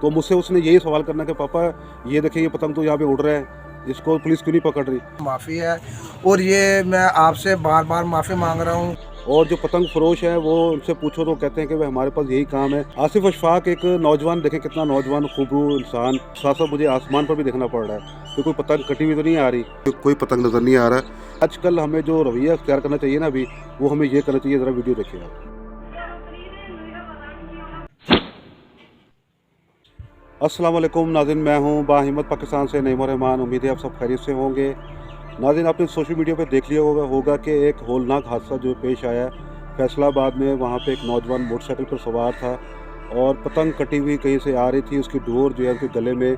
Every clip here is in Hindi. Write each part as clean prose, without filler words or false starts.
तो मुझसे उसने यही सवाल करना कि पापा ये देखिए ये पतंग तो यहाँ पे उड़ रहा है, इसको पुलिस क्यों नहीं पकड़ रही। माफ़ी है और ये मैं आपसे बार बार माफ़ी मांग रहा हूँ। और जो पतंग फरोश है वो उनसे पूछो तो कहते हैं कि भाई हमारे पास यही काम है। आसिफ अशफाक एक नौजवान, देखें कितना नौजवान खूबरू इंसान, साथ साथ मुझे आसमान पर भी देखना पड़ रहा है कि कोई पतंग कटी हुई तो नहीं आ रही, कोई पतंग नज़र नहीं आ रहा है। आजकल हमें जो रवैया अख्तियार करना चाहिए ना अभी, वो हमें ये करना चाहिए। ज़रा वीडियो देखिए आप। अस्सलाम वालेकुम नाज़रीन, मैं हूँ बाहिम्मत पाकिस्तान से नईम रहमान। उम्मीद है आप सब खैरियत से होंगे। नाज़रीन, आपने सोशल मीडिया पे देख लिया होगा कि एक होलनाक हादसा जो पेश आया फैसलाबाद में। वहाँ पे एक नौजवान मोटरसाइकिल पर सवार था और पतंग कटी हुई कहीं से आ रही थी, उसकी डोर जो है उसके गले में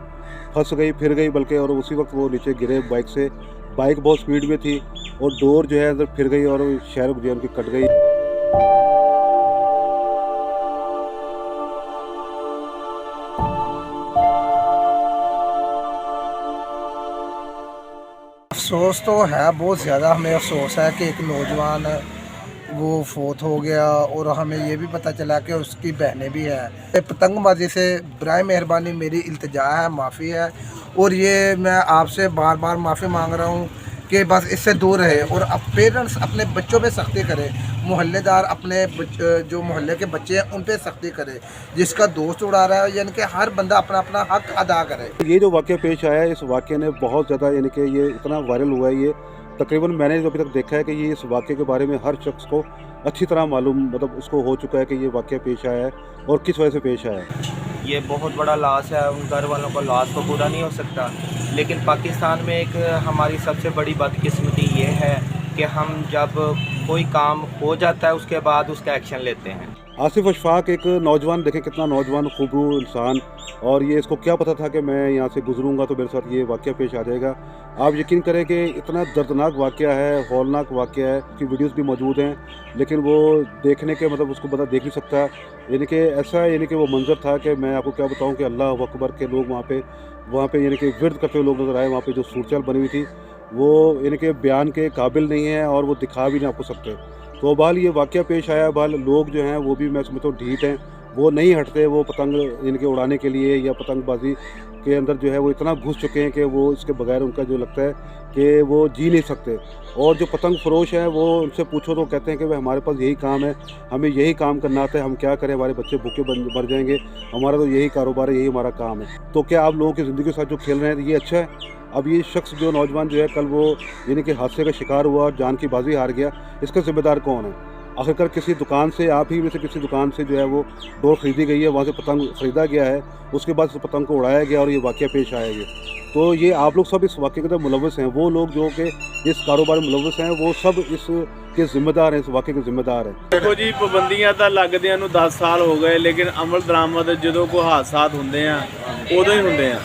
फंस गई, फिर गई बल्कि, और उसी वक्त वो नीचे गिरे बाइक से। बाइक बहुत स्पीड में थी और डोर जो है अंदर फिर गई और शहर जो है उनकी कट गई। अफसोस तो है, बहुत ज़्यादा हमें अफसोस है कि एक नौजवान वो फोत हो गया और हमें ये भी पता चला कि उसकी बहनें भी हैं। पतंगबाजी से बराए मेहरबानी मेरी इल्तिजा है, माफ़ी है और ये मैं आपसे बार बार माफ़ी मांग रहा हूँ कि बस इससे दूर रहे। और अब पेरेंट्स अपने बच्चों पे सख्ती करें, मोहल्लेदार अपने जो मोहल्ले के बच्चे हैं उन पे सख्ती करें। जिसका दोस्त उड़ा रहा है यानी कि हर बंदा अपना अपना हक अदा करे। ये जो वाक़या पेश आया है, इस वाक़े ने बहुत ज़्यादा, यानी कि ये इतना वायरल हुआ है, ये तकरीबन मैंने जो अभी तक देखा है कि ये इस वाक़े के बारे में हर शख्स को अच्छी तरह मालूम, मतलब उसको हो चुका है कि ये वाक़या पेश आया है और किस वजह से पेश आया है। ये बहुत बड़ा लॉस है। उन घर वालों का लॉस तो पूरा नहीं हो सकता, लेकिन पाकिस्तान में एक हमारी सबसे बड़ी बदकिस्मती ये है कि हम जब कोई काम हो जाता है उसके बाद उसका एक्शन लेते हैं। आसिफ अशफाक एक नौजवान, देखें कितना नौजवान खूबरू इंसान, और ये इसको क्या पता था कि मैं यहाँ से गुजरूंगा तो मेरे साथ ये वाक़या पेश आ जाएगा। आप यकीन करें कि इतना दर्दनाक वाक़या है, हौलनाक वाक़या है, उसकी वीडियोस भी मौजूद हैं, लेकिन वो देखने के मतलब उसको बंदा देख नहीं सकता। यानी कि ऐसा, यानी कि वो मंजर था कि मैं आपको क्या बताऊँ कि अल्लाह अकबर के लोग वहाँ पे यानी कि विर्द करते हुए लोग नज़र आए। वहाँ पे जो सूरत बनी हुई थी वो यानी कि बयान के काबिल नहीं है और वो दिखा भी नहीं आपको सकते। तो बहरहाल ये वाक़या पेश आया। बहरहाल लोग जो हैं वो भी, मैं समझता हूँ, ढीठ हैं, वो नहीं हटते। वो पतंग इनके उड़ाने के लिए या पतंगबाजी के अंदर जो है वो इतना घुस चुके हैं कि वो इसके बगैर उनका जो लगता है कि वो जी नहीं सकते। और जो पतंग फरोश हैं वो उनसे पूछो तो कहते हैं कि भाई हमारे पास यही काम है, हमें यही काम करना आता है, हम क्या करें, हमारे बच्चे भूखे मर जाएंगे, हमारा तो यही कारोबार है, यही हमारा काम है। तो क्या आप लोगों की ज़िंदगी के साथ जो खेल रहे हैं ये अच्छा है? अब ये शख्स जो नौजवान जो है कल वो यानी कि हादसे का शिकार हुआ और जान की बाजी हार गया, इसका ज़िम्मेदार कौन है? आखिरकार किसी दुकान से, आप ही में से किसी दुकान से जो है वो डोर ख़रीदी गई है, वहाँ से पतंग ख़रीदा गया है, उसके बाद उस पतंग को उड़ाया गया और ये वाक़या पेश आया ये। तो ये आप लोग सब इस वाक़े के अंदर मुलव्वस हैं। वो लोग जो कि इस कारोबार में मुलव्वस हैं वो सब इस के ज़िम्मेदार हैं, इस वाक़े के ज़िम्मेदार हैं। देखो जी, पाबंदियां ਤਾਂ ਲੱਗਦਿਆਂ ਨੂੰ 10 ਸਾਲ ਹੋ ਗਏ, ਲੇਕਿਨ ਅਮਲ ਦਰਾਮਦ ਜਦੋਂ ਕੋਈ ਹਾਦਸਾਤ ਹੁੰਦੇ ਆ ਉਦੋਂ ਹੀ ਹੁੰਦੇ ਆ।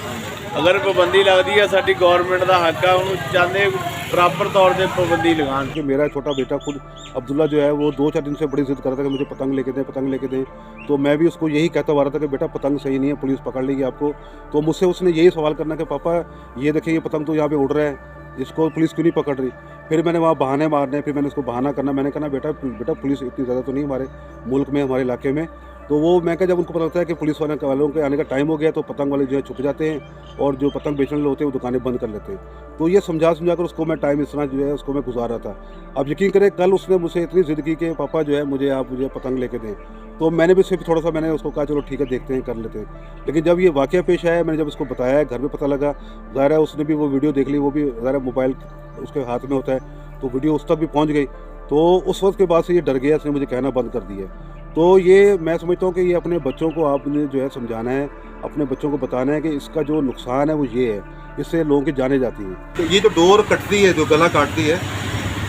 ਅਗਰ ਪਾਬੰਦੀ ਲੱਗਦੀ ਹੈ, ਸਾਡੀ ਗਵਰਨਮੈਂਟ ਦਾ ਹੱਕ ਆ, ਉਹਨੂੰ ਚਾਹੁੰਦੇ प्रॉपर तौर पे पाबंदी लगान। कि मेरा छोटा बेटा खुद अब्दुल्ला जो है वो 2-4 दिन से बड़ी ज़िद कर रहा था कि मुझे पतंग लेके दें, पतंग लेके दें। तो मैं भी उसको यही कहता हुआ रहा था कि बेटा पतंग सही नहीं है, पुलिस पकड़ लेगी आपको। तो मुझसे उसने यही सवाल करना कि पापा ये देखिए ये पतंग तो यहाँ पे उड़ रहा है, इसको पुलिस क्यों नहीं पकड़ रही। फिर मैंने वहाँ बहाने मारने, फिर मैंने उसको बहाना करना, मैंने कहा बेटा पुलिस इतनी ज़्यादा तो नहीं हमारे मुल्क में, हमारे इलाके में। तो वो मैं क्या, जब उनको पता लगता है कि पुलिस वालों के आने का टाइम हो गया तो पतंग वाले जो है छुप जाते हैं और जो पतंग बेचने वाले होते हैं वो दुकानें बंद कर लेते हैं। तो ये समझा कर उसको मैं टाइम इस तरह जो है उसको मैं गुजार रहा था। अब यकीन करें कल उसने मुझसे इतनी ज़िद की कि पापा जो है मुझे पतंग लेके दें। तो मैंने भी सिर्फ थोड़ा सा मैंने उसको कहा चलो ठीक है देखते हैं, कर लेते हैं। लेकिन जब ये वाक़या पेश आया, मैंने जब उसको बताया, घर में पता लगा, ज़ाहिर है उसने भी वो वीडियो देख ली, वो भी ज़ाहिर है मोबाइल उसके हाथ में होता है तो वीडियो उस तक भी पहुँच गई। तो उस वक्त के बाद से ये डर गया, इसने मुझे कहना बंद कर दिया। तो ये मैं समझता हूँ कि ये अपने बच्चों को आपने जो है समझाना है, अपने बच्चों को बताना है कि इसका जो नुकसान है वो ये है, इससे लोगों की जानें जाती हैं। तो ये जो डोर कटती है, जो गला काटती है,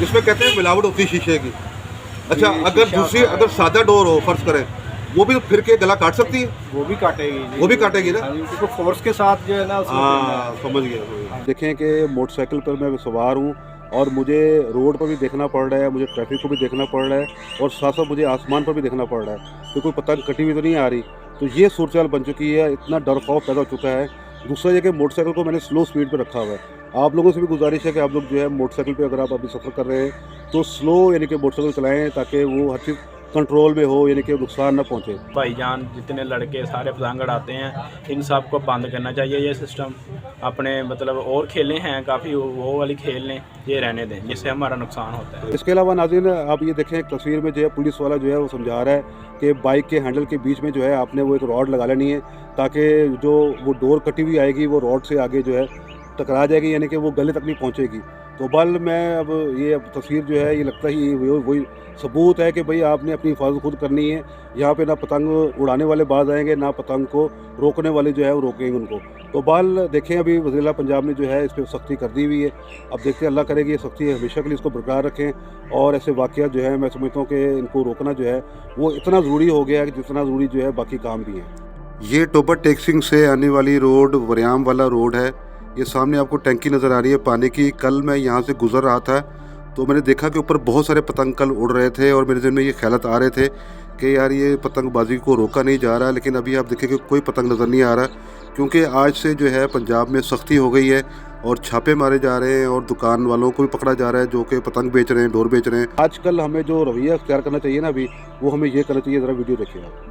इसमें कहते हैं मिलावट होती है शीशे की। अच्छा, अगर सादा डोर हो फर्ज करें, वो भी फिर के गला काट सकती है, वो भी काटेगी, वो भी काटेगी ना, उसको फोर्स के साथ जो है ना। हाँ, समझ गया। देखें कि मोटरसाइकिल पर मैं सवार हूँ और मुझे रोड पर भी देखना पड़ रहा है, मुझे ट्रैफिक को भी देखना पड़ रहा है और साथ साथ मुझे आसमान पर भी देखना पड़ रहा है कि कोई पतंग कटी हुई तो नहीं आ रही। तो ये सूरत बन चुकी है, इतना डर खौफ पैदा हो चुका है। दूसरा ये कि मोटरसाइकिल को मैंने स्लो स्पीड पर रखा हुआ है। आप लोगों से भी गुजारिश है कि आप लोग जो है मोटरसाइकिल पर अगर आप अभी सफ़र कर रहे हैं तो स्लो यानी कि मोटरसाइकिल चलाएँ ताकि वो हर चीज़ कंट्रोल में हो, यानी कि नुकसान ना पहुँचे। भाईजान जितने लड़के सारे पतंग उड़ाते हैं, इन सब को बंद करना चाहिए ये सिस्टम। अपने मतलब और खेलें हैं काफ़ी, वो वाली खेल लें, ये रहने दें, जिससे हमारा नुकसान होता है। इसके अलावा नाज़रीन आप ये देखें, एक तस्वीर में जो है पुलिस वाला जो है वो समझा रहा है कि बाइक के हैंडल के बीच में जो है आपने वो एक रॉड लगा लेनी है, ताकि जो वो डोर कटी हुई आएगी वो रॉड से आगे जो है टकरा जाएगी, यानी कि वो गले तक नहीं पहुंचेगी। तो बल मैं अब ये तस्वीर जो है ये लगता ही वही सबूत है कि भाई आपने अपनी हिफाजत खुद करनी है। यहाँ पे ना पतंग उड़ाने वाले बाज आएंगे, ना पतंग को रोकने वाले जो है वो रोकेंगे उनको। तो बल देखें, अभी वज़ीर पंजाब ने जो है इस पर सख्ती कर दी हुई है। अब देखते हैं, अल्लाह करेगी ये सख्ती हमेशा के लिए इसको बरकरार रखें, और ऐसे वाक़या जो है मैं समझता हूँ कि इनको रोकना जो है वो इतना ज़रूरी हो गया है कि जितना ज़रूरी जो है बाकी काम भी है। ये टोबर टेक्सिंग से आने वाली रोड वरियाम वाला रोड है। ये सामने आपको टैंकी नज़र आ रही है पानी की। कल मैं यहाँ से गुज़र रहा था तो मैंने देखा कि ऊपर बहुत सारे पतंग कल उड़ रहे थे, और मेरे ज़हन में ये ख्यालात आ रहे थे कि यार ये पतंगबाजी को रोका नहीं जा रहा। लेकिन अभी आप देखें कि कोई पतंग नज़र नहीं आ रहा, क्योंकि आज से जो है पंजाब में सख्ती हो गई है और छापे मारे जा रहे हैं, और दुकान वालों को भी पकड़ा जा रहा है जो कि पतंग बेच रहे हैं, डोर बेच रहे हैं। आजकल हमें जो रवैया अख्तियार करना चाहिए ना अभी, वो हमें ये करना चाहिए। ज़रा वीडियो देखिए आप।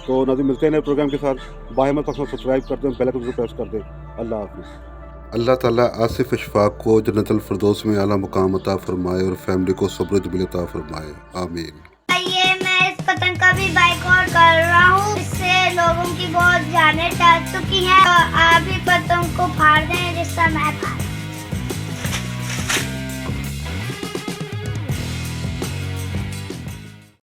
तो नाज़रीन मिलते हैं नए प्रोग्राम के साथ। बाहिम्मत सब्सक्राइब कर दें, बेल आइकन को प्रेस कर दें। अल्लाह हाफ़िज़। अल्लाह ताला आसिफ अशफाक को जन्नतुल फिरदौस में आला मुकाम अता फरमाए और फैमिली को सब्र जमील अता फरमाए, आमीन। ये मैं इस पतंग का भी बाइकआउट कर रहा हूँ, इससे लोगों की बहुत जानें जा चुकी हैं। तो आप भी पतंग को फाड़ दें जिससे मैं फाड़